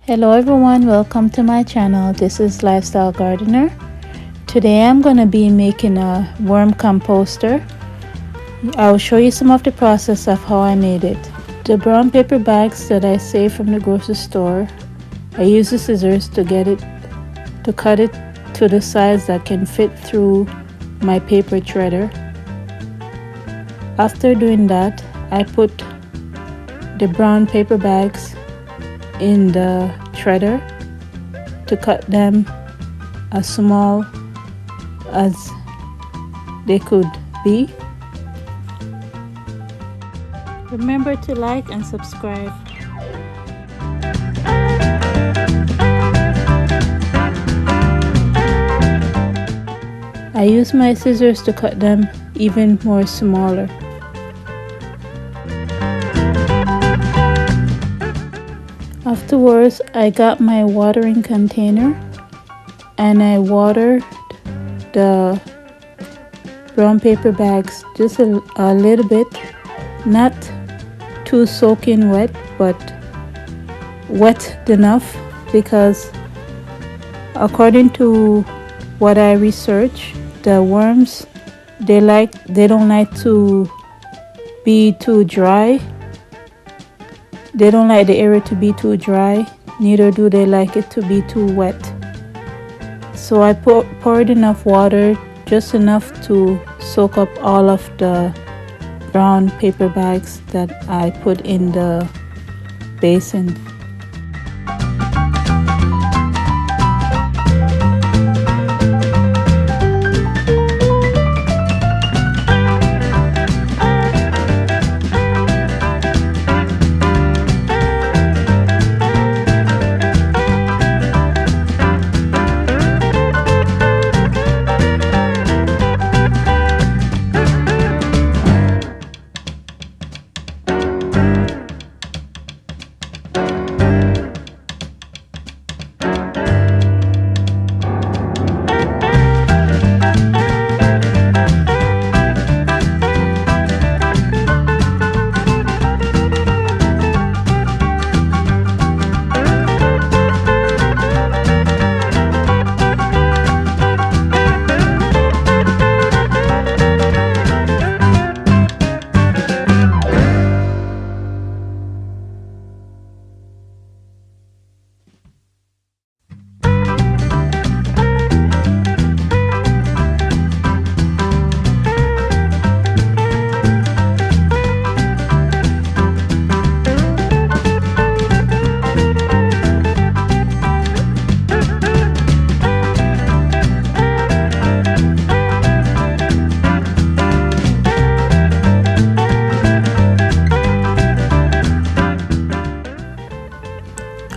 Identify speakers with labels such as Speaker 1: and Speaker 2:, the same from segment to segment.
Speaker 1: Hello everyone, welcome to my channel. This is Lifestyle Gardener. Today I'm going to be making a worm composter. I'll show you some of the process of how I made it. The brown paper bags that I saved from the grocery store, I use the scissors to cut it to the size that can fit through my paper shredder. After doing that, I put the brown paper bags in the shredder to cut them as small as they could be. Remember to like and subscribe. I use my scissors to cut them even more smaller. Afterwards, I got my watering container and I watered the brown paper bags just a little bit, not too soaking wet, but wet enough, because according to what I researched, the worms they don't like to be too dry. They don't like the area to be too dry, neither do they like it to be too wet. So I poured enough water, just enough to soak up all of the brown paper bags that I put in the basin.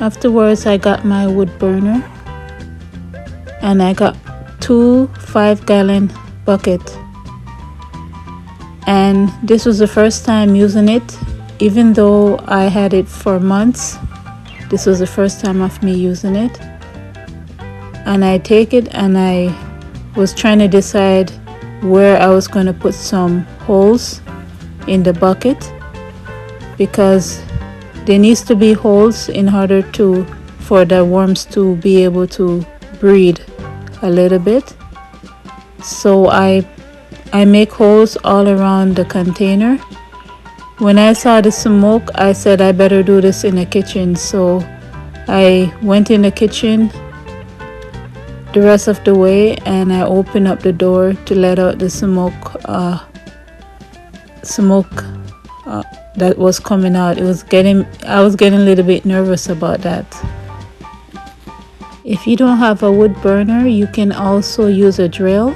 Speaker 1: Afterwards, I got my wood burner and I got 2 5-gallon buckets, and this was the first time using it. Even though I had it for months, this was the first time of me using it. And I take it and I was trying to decide where I was going to put some holes in the bucket, because there needs to be holes in order for the worms to be able to breed a little bit. So I make holes all around the container. When I saw the smoke, I said I better do this in the kitchen. So I went in the kitchen the rest of the way and I opened up the door to let out the smoke that was coming out. I was getting a little bit nervous about that. If you don't have a wood burner, you can also use a drill,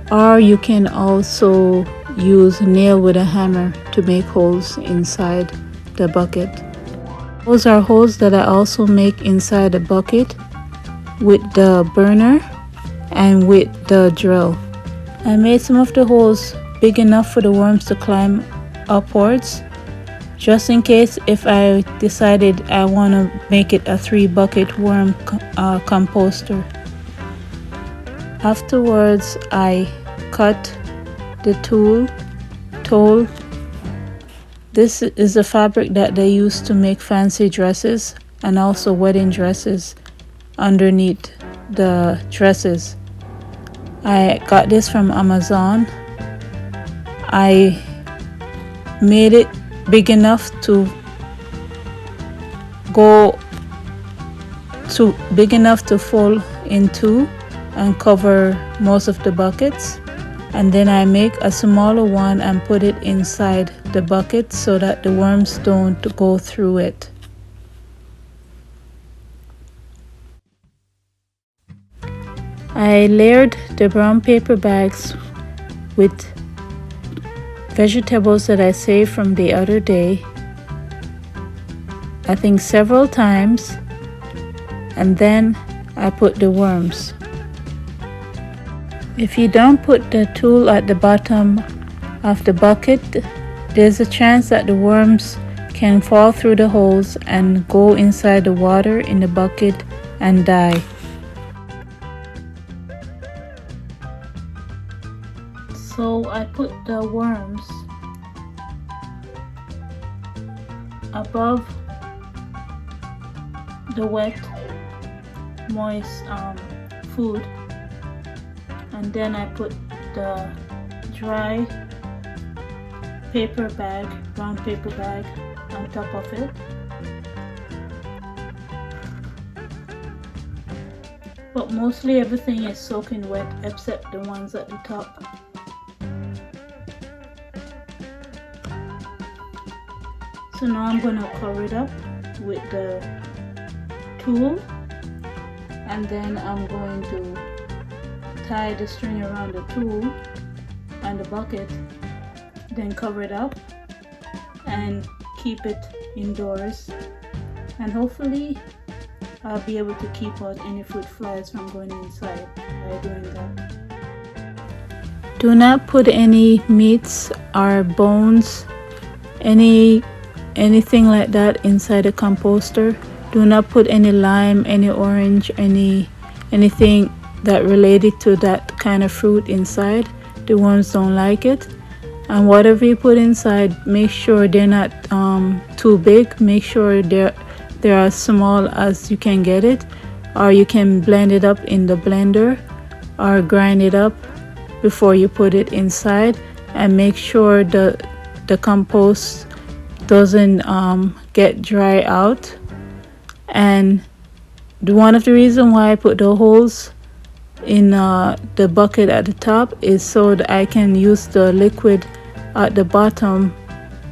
Speaker 1: or you can also use a nail with a hammer to make holes inside the bucket. Those are holes that I also make inside the bucket with the burner and with the drill. I made some of the holes big enough for the worms to climb upwards, just in case if I decided I want to make it a 3-bucket worm composter. Afterwards, I cut the tool. This is a fabric that they use to make fancy dresses. and also wedding dresses underneath the dresses. I got this from Amazon. I made it big enough to fold in two and cover most of the buckets, and then I make a smaller one and put it inside the bucket so that the worms don't go through it. I layered the brown paper bags with vegetables that I saved from the other day, I think several times, and then I put the worms. If you don't put the tool at the bottom of the bucket, there's a chance that the worms can fall through the holes and go inside the water in the bucket and die. So I put the worms above the wet, moist food, and then I put the dry paper bag, brown paper bag, on top of it. But mostly everything is soaking wet except the ones at the top. So now I'm going to cover it up with the tool, and then I'm going to tie the string around the tool and the bucket, then cover it up and keep it indoors, and hopefully I'll be able to keep out any fruit flies from going inside by doing that. Do not put any meats or bones, anything like that inside a composter. Do not put any lime, any orange, anything that related to that kind of fruit inside. The worms don't like it. And whatever you put inside, make sure they're not too big. Make sure they're as small as you can get it, or you can blend it up in the blender or grind it up before you put it inside. And make sure the compost doesn't get dry out. And one of the reasons why I put the holes in the bucket at the top is so that I can use the liquid at the bottom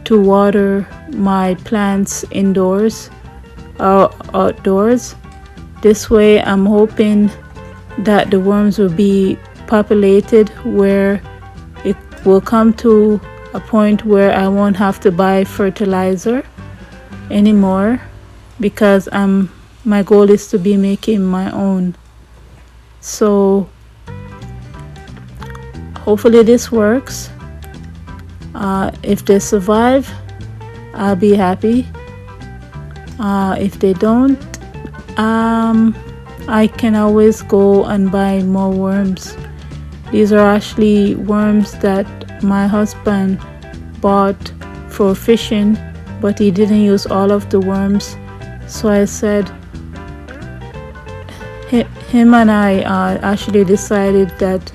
Speaker 1: to water my plants indoors or outdoors. This way I'm hoping that the worms will be populated where it will come to a point where I won't have to buy fertilizer anymore, because my goal is to be making my own. So hopefully this works. If they survive, I'll be happy. If they don't, I can always go and buy more worms. These are actually worms that my husband bought for fishing, but he didn't use all of the worms. So I said, him and I actually decided that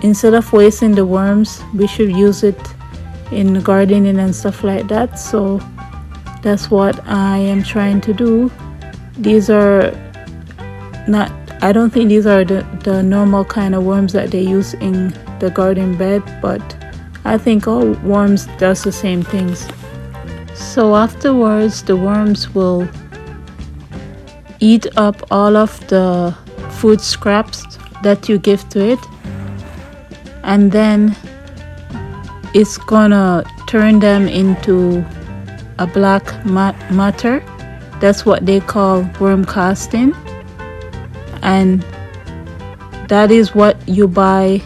Speaker 1: instead of wasting the worms, we should use it in gardening and stuff like that. So that's what I am trying to do. These are not, I don't think these are the normal kind of worms that they use in the garden bed, but I think all worms does the same things. So afterwards, the worms will eat up all of the food scraps that you give to it, and then it's gonna turn them into a black matter. That's what they call worm casting, and that is what you buy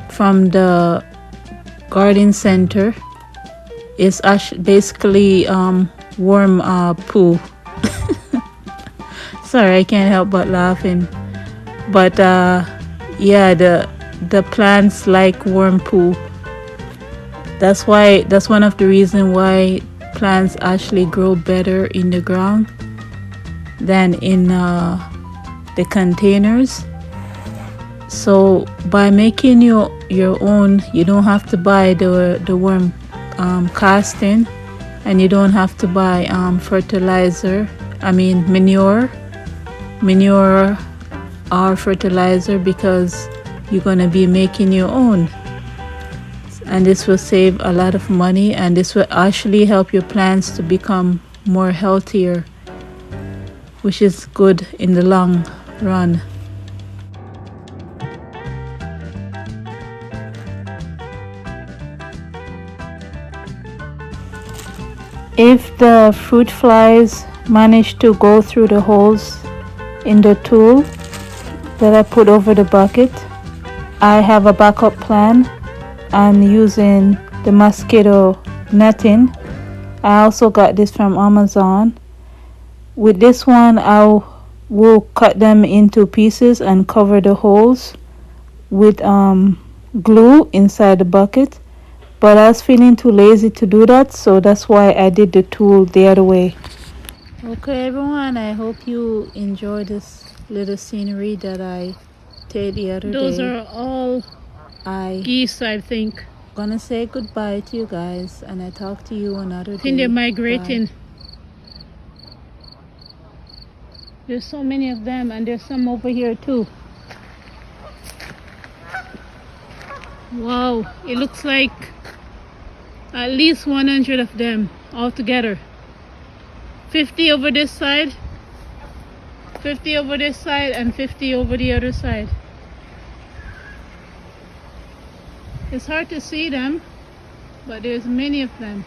Speaker 1: from the garden center. It's actually basically worm poo. Sorry, I can't help but laughing. But yeah, the plants like worm poo. That's one of the reasons why plants actually grow better in the ground than in the containers. So by making your own, you don't have to buy the worm casting, and you don't have to buy manure or fertilizer, because you're going to be making your own. And this will save a lot of money, and this will actually help your plants to become more healthier, which is good in the long run. If the fruit flies manage to go through the holes in the tool that I put over the bucket, I have a backup plan. I'm using the mosquito netting. I also got this from Amazon. With this one, I will cut them into pieces and cover the holes with glue inside the bucket. But I was feeling too lazy to do that, so that's why I did the tool the other way. Okay everyone, I hope you enjoy this little scenery that I did the other day.
Speaker 2: Those are all geese, I think.
Speaker 1: Gonna say goodbye to you guys, and I talk to you another day.
Speaker 2: I think they're migrating.
Speaker 1: Bye.
Speaker 2: There's so many of them, and there's some over here too. Wow, it looks like at least 100 of them all together. 50 over this side, 50 over this side, and 50 over the other side. It's hard to see them, but there's many of them.